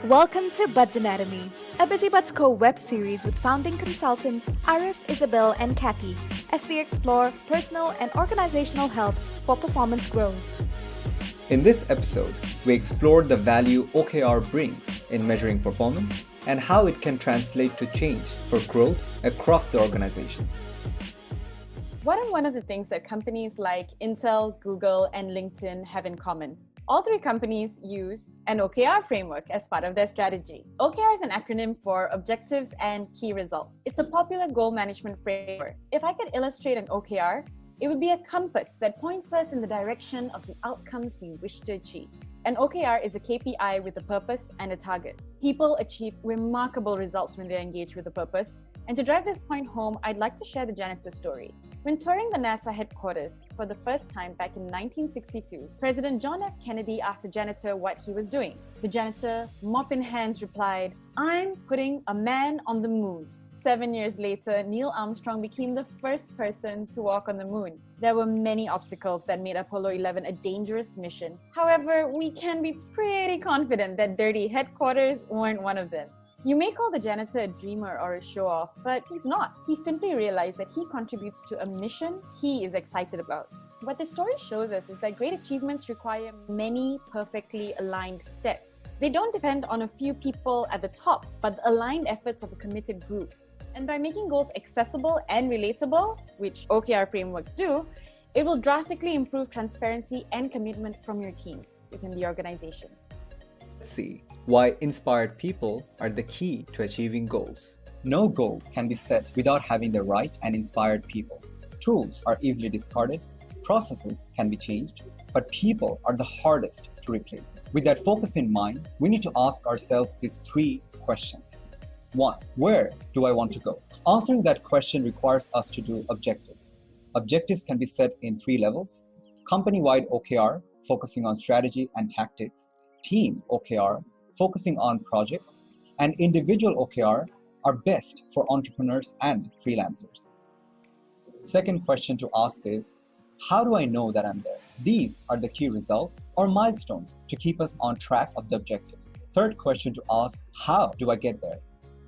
Welcome to Bud's Anatomy, a Busy Buds Co web series with founding consultants Arif, Isabel, and Kathy as they explore personal and organizational health for performance growth. In this episode, we explored the value OKR brings in measuring performance and how it can translate to change for growth across the organization. What are one of the things that companies like Intel, Google, and LinkedIn have in common? All three companies use an OKR framework as part of their strategy. OKR is an acronym for Objectives and Key Results. It's a popular goal management framework. If I could illustrate an OKR, it would be a compass that points us in the direction of the outcomes we wish to achieve. An OKR is a KPI with a purpose and a target. People achieve remarkable results when they engage with a purpose. And to drive this point home, I'd like to share the janitor story. When touring the NASA headquarters for the first time back in 1962, President John F. Kennedy asked the janitor what he was doing. The janitor, mop in hands, replied, "I'm putting a man on the moon." 7 years later, Neil Armstrong became the first person to walk on the moon. There were many obstacles that made Apollo 11 a dangerous mission. However, we can be pretty confident that dirty headquarters weren't one of them. You may call the janitor a dreamer or a show-off, but he's not. He simply realized that he contributes to a mission he is excited about. What the story shows us is that great achievements require many perfectly aligned steps. They don't depend on a few people at the top, but the aligned efforts of a committed group. And by making goals accessible and relatable, which OKR frameworks do, it will drastically improve transparency and commitment from your teams within the organization. Let's see why inspired people are the key to achieving goals. No goal can be set without having the right and inspired people. Tools are easily discarded, processes can be changed, but people are the hardest to replace. With that focus in mind, we need to ask ourselves these three questions. 1. Where do I want to go? Answering that question requires us to do objectives. Objectives can be set in 3 levels: company-wide OKR, focusing on strategy and tactics; team OKR, focusing on projects; and individual OKR are best for entrepreneurs and freelancers. Second question to ask is, how do I know that I'm there? These are the key results or milestones to keep us on track of the objectives. Third question to ask, how do I get there?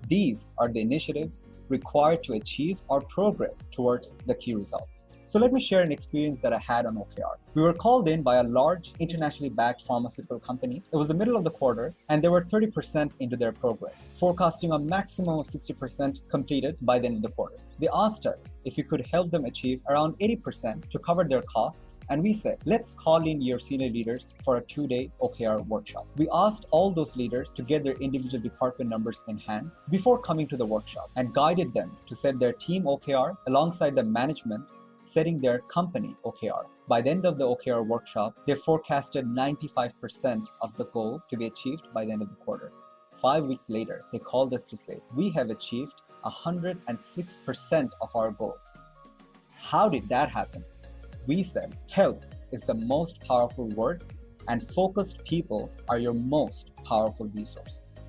These are the initiatives required to achieve or progress towards the key results. So let me share an experience that I had on OKR. We were called in by a large internationally backed pharmaceutical company. It was the middle of the quarter and they were 30% into their progress, forecasting a maximum of 60% completed by the end of the quarter. They asked us if we could help them achieve around 80% to cover their costs, and we said, let's call in your senior leaders for a 2-day OKR workshop. We asked all those leaders to get their individual department numbers in hand before coming to the workshop and guided them to set their team OKR alongside the management setting their company OKR. By the end of the OKR workshop, they forecasted 95% of the goals to be achieved by the end of the quarter. 5 weeks later, they called us to say, we have achieved 106% of our goals. How did that happen? We said, help is the most powerful word, and focused people are your most powerful resources.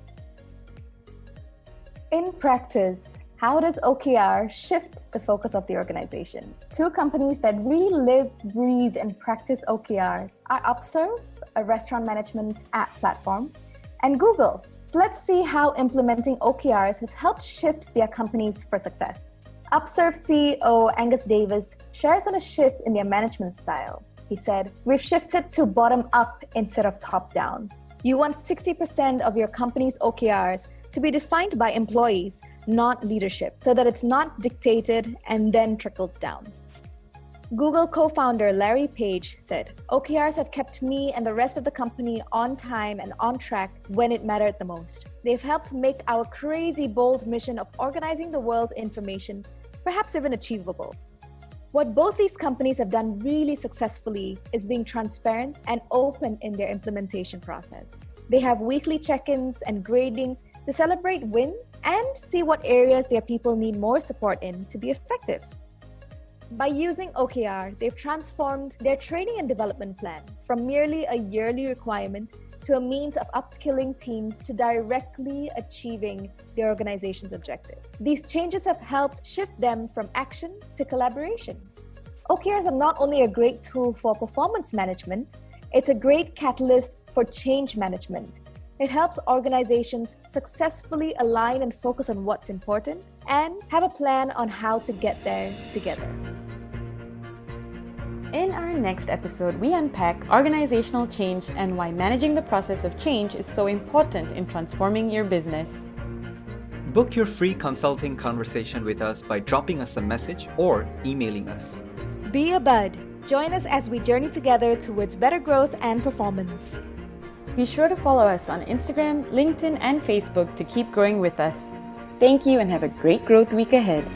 In practice, how does OKR shift the focus of the organization? 2 companies that really live, breathe, and practice OKRs are Upserve, a restaurant management app platform, and Google. So let's see how implementing OKRs has helped shift their companies for success. Upserve CEO Angus Davis shares on a shift in their management style. He said, "We've shifted to bottom up instead of top down. You want 60% of your company's OKRs to be defined by employees, not leadership, so that it's not dictated and then trickled down." Google co-founder Larry Page said, "OKRs have kept me and the rest of the company on time and on track when it mattered the most. They've helped make our crazy bold mission of organizing the world's information perhaps even achievable." What both these companies have done really successfully is being transparent and open in their implementation process. They have weekly check-ins and gradings to celebrate wins and see what areas their people need more support in to be effective. By using OKR, they've transformed their training and development plan from merely a yearly requirement to a means of upskilling teams to directly achieving their organization's objective. These changes have helped shift them from action to collaboration. OKRs are not only a great tool for performance management, it's a great catalyst for change management. It helps organizations successfully align and focus on what's important and have a plan on how to get there together. In our next episode, we unpack organizational change and why managing the process of change is so important in transforming your business. Book your free consulting conversation with us by dropping us a message or emailing us. Be a bud. Join us as we journey together towards better growth and performance. Be sure to follow us on Instagram, LinkedIn, and Facebook to keep growing with us. Thank you and have a great growth week ahead.